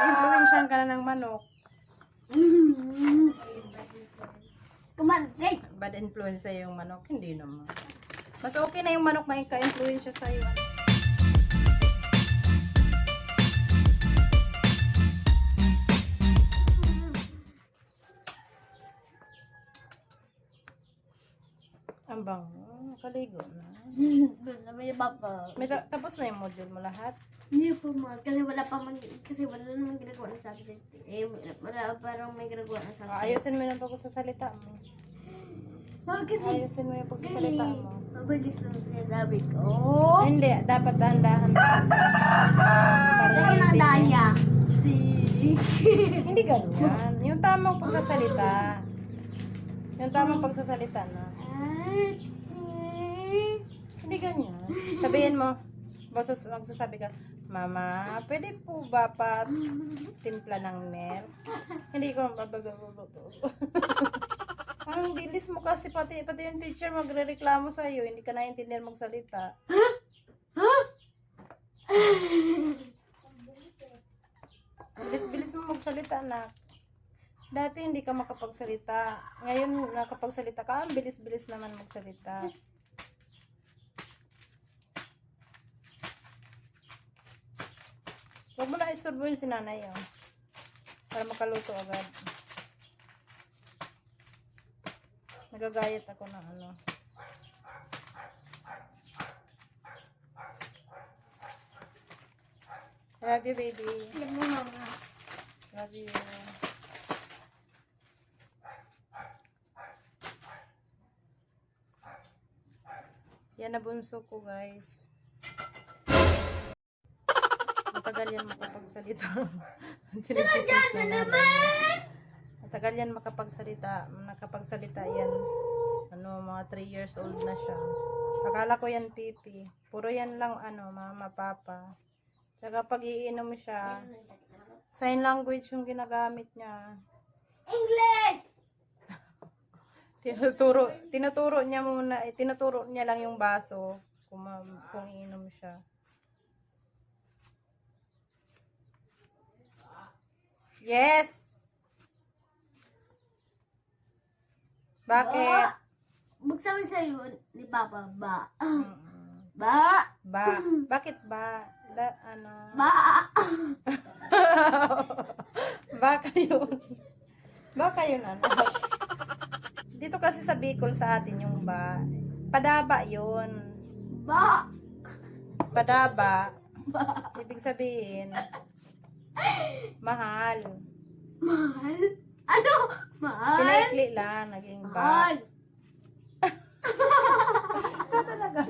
Na-influensyan ka na ng manok. Bad influence sa'yo yung manok. Hindi naman. Mas okay na yung manok na ika-influensya sa'yo. Ang bango. Nakaligo na. May papa. Tapos na yung module mo lahat? Hindi po ma. Kasi wala namang ginagawa ng subject. Parang may ginagawa ng subject. Ayusin mo yung pagsasalita mo. Kasi Ayusin mo yung pagsasalita mo. mabilis na sinasabi ko. Hindi, dapat dahan-dahan. Lagi na danya. Hindi ganyan. Yung tamang pagsasalita. Yung tamang pagsasalita na. Hindi ganyan. Sabihin mo, magsasabi ka, Mama, pwede po ba pa timpla ng milk? Hindi ko ang bilis mo kasi pati yung teacher magrereklamo sa iyo, hindi ka naintindihan magsalita. Bilis mo magsalita, anak. Dati hindi ka makapagsalita. Ngayon nakapagsalita ka, ang bilis-bilis naman magsalita. Huwag mo na isturbuhin si nanay, oh. Para makaluto agad. Nagagayat ako ng ano. Love you, baby. Love mo, mama. Love you. Yan na bunso ko, guys. Matagal yan makapagsalita. Sinadya na naman! Matagal yan makapagsalita. Nakapagsalita yan. Ano, mga 3 years old na siya. Akala ko yan pipi. Puro yan lang, ano, mama, papa. Tsaka pag iinom siya, sign language yung ginagamit niya. English! Tinuturo niya muna, tinuturo niya lang yung baso kung iinom siya. Yes! Bakit? Magsabi sa'yo ni Papa, ba? Mm-mm. Ba? Ba? Bakit ba? Ano? Ba? Baka yun. Baka yun, ano? Dito kasi sa Bicol sa atin yung ba. Padaba yun. Ba? Padaba. Ibig sabihin, mahal. Mahal? Ano? Mahal? Pinaikli lang, naging ba. Mahal? Ano talaga?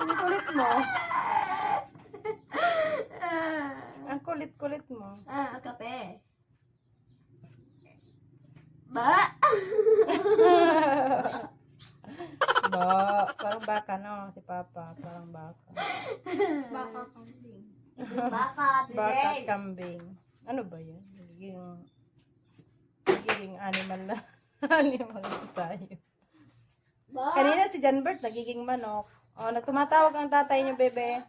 Ang kulit mo. Ang kulit-kulit mo. Kape. Ba? Ba, parang baka no, si Papa, parang baka. Baka kambing. Baka, Baka today. kambing. Ano ba yan? Nagiging animal na. Animal na tayo. Ba? Kanina si Janbert nagiging manok. O, nagtumatawag ang tatay niyo, bebe.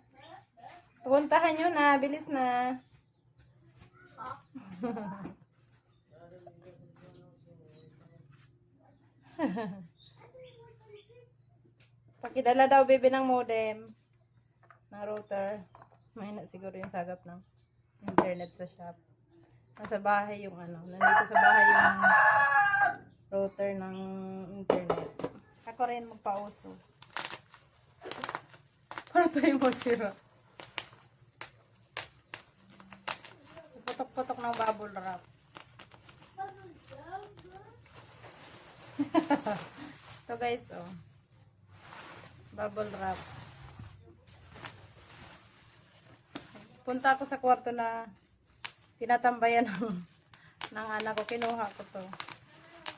Pupuntahan nyo na, bilis na. Pakidala daw, bebe, ng modem. Ng router. Mahina siguro yung sagap ng internet sa shop. Nasa bahay yung ano. Nandito sa bahay yung router ng internet. Ako rin magpauso. Para tayo masira. Putok-putok ng bubble wrap. So guys, oh. Bubble wrap. Punta ako sa kwarto na tinatambayan ng anak ko. Kinuha ko to.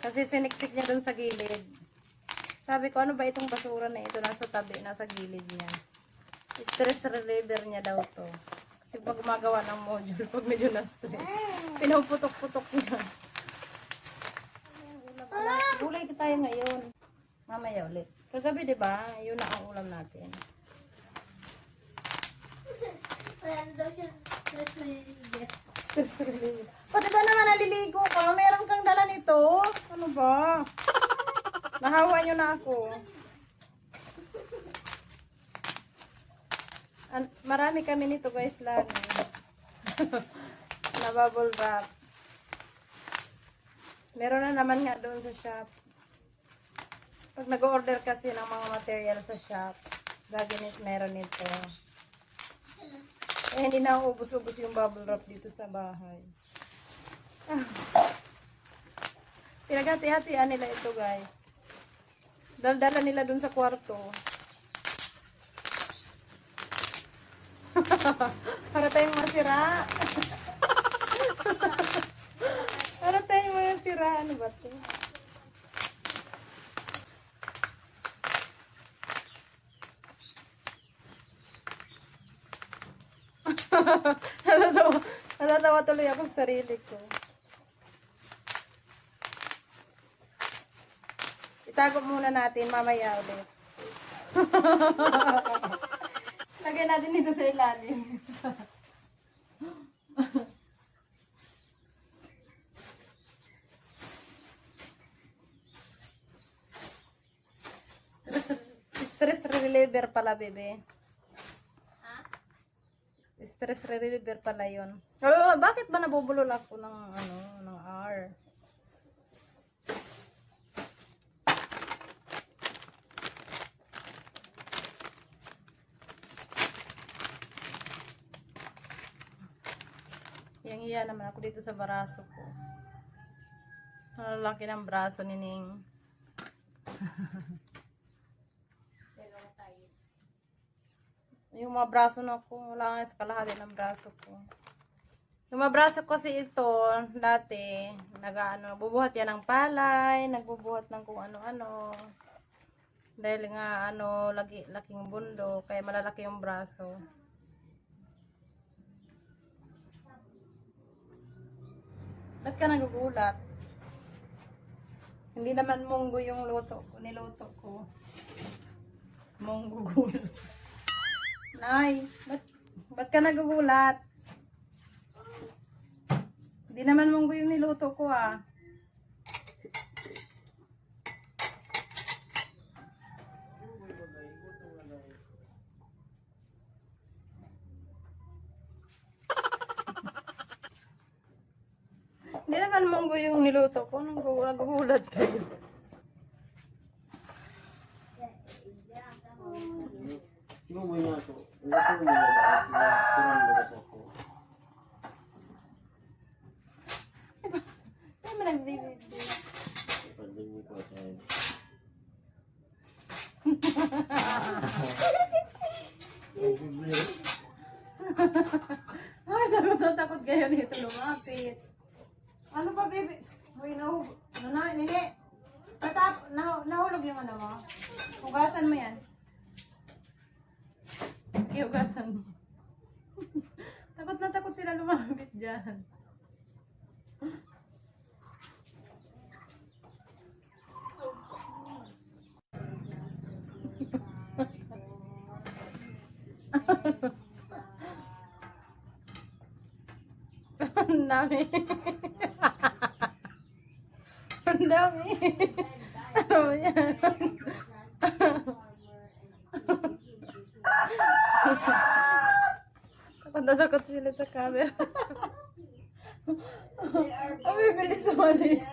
Kasi siniksik niya dun sa gilid. Sabi ko, ano ba itong basura na ito? Nasa tabi, nasa gilid niya. Stress reliever niya daw to. Kasi pag gumagawa ng module, pag medyo na-stress, pinuputok-putok niya. Gulay tayo ngayon. Mamaya ulit. Kagabi, di ba? Yun na ang ulam natin. Wala na daw siya stress reliever. Stress reliever. Pati ba naman naliligo ka? Meron kang dala nito? Ano ba? Nahawa nyo na ako. Marami kami nito guys lagi. Na bubble wrap. Meron na naman nga doon sa shop. Pag nag-order kasi ng mga material sa shop, meron nito. Eh, hindi na ubos-ubos yung bubble wrap dito sa bahay. Pinaghati-hatian nila ito guys. Daldala nila dun sa kwarto. Para tayong masira. Para tayong masira. Ano ba ito? Natatawa tuloy ako sa sarili ko. Itago muna natin mamaya ulit. Lagyan natin dito sa ilalim. Stress reliever pala, bebe. Stress reliever pala yun. Oh, bakit ba nabubulol ako ng ng R? Yang iya naman ako dito sa braso ko. Ang laki ng braso ni Ning. Yung mga braso na ko, wala nga sa kalahati ng braso ko. Yung mga braso ko kasi ito, dati, bubuhat yan ng palay, nagbubuhat ng kung ano-ano. Dahil nga, laking bundo, kaya malalaki yung braso. Ba't ka nagugulat? Hindi naman munggo yung niluto ko. Munggo gulo. Nay, ba't ka nagugulat? Hindi naman munggo yung niluto ko ah. Hindi naman munggo yung niluto ko. Nagugulat kayo. Sino mo niya ito? Ano mo niya ito? Ay, mo nag-DVD. Pandemi ko sa Ay, takot kayo nito lumapit. Ano pa, baby? Uy, nini. Nahulog yung ano mo. Hugasan mo yan. Hugasan mo. Takot na takot sila lumapit dyan. Ang dami. Ang dami. Ano ba yan? Takot na takot sila sa camera. Ang bibilis umalis.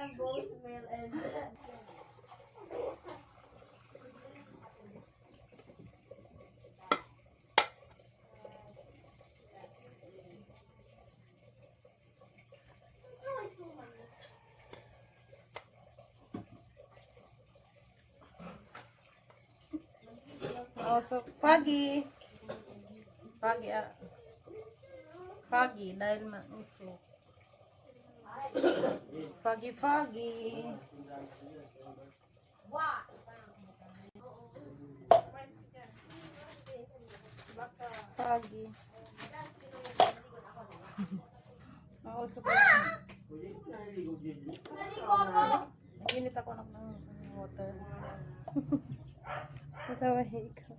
Oh, so, foggy. Foggy, foggy, dahil mausok. Foggy, foggy. Foggy. Mausok lang. Init ako ng water. Kasaway ko.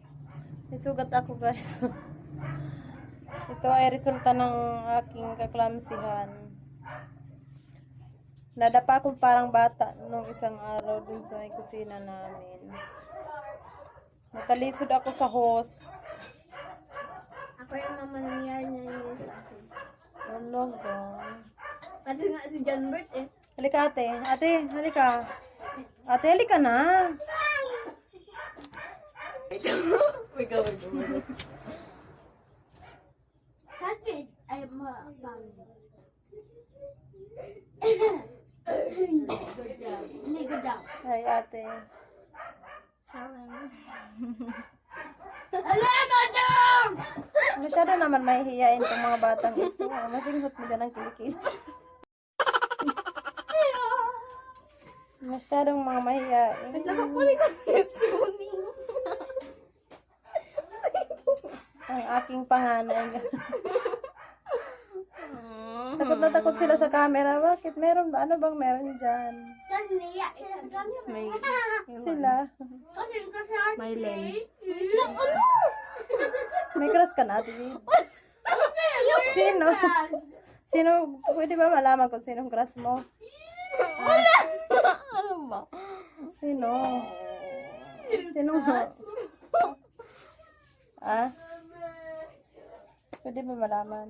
May sugat ako guys. Ito ay resulta ng aking kaklamsihan. Nadapa akong parang bata nung isang araw dun sa kusina namin. Natalisod ako sa hose. Ako yung mamangyayari niya yun sa akin. Talaga. Pati nga si John Bert eh. Halika ate. Ate, halika. Ate, halika na. Happy ay mabang. Hindi ko daw. Ay ate. Alam mo daw! Masyado naman may hiyain tong mga batang ito. Masinghot mo dyan ang kilikil. Masyadong mga mahiyain. Ang aking panganay. Takot na takot sila sa camera. Bakit? Meron ba? Ano bang meron dyan? Kasi niya, isang camera. May, Sila. may lens. May crush ka na, Ate? Sino? Sino? Pwede ba malaman kung sinong crush mo? Ano ba? Sino? Sino mo? Ah? Pwede ba malaman?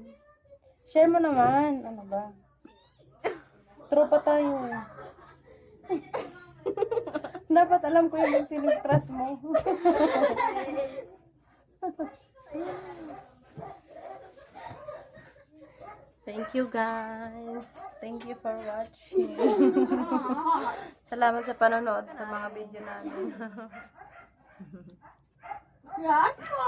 Share mo naman. Ano ba? Tropa tayo. Dapat alam ko yung sinong crush mo. Thank you guys. Thank you for watching. Salamat sa panonood sa mga video namin. Lahat po.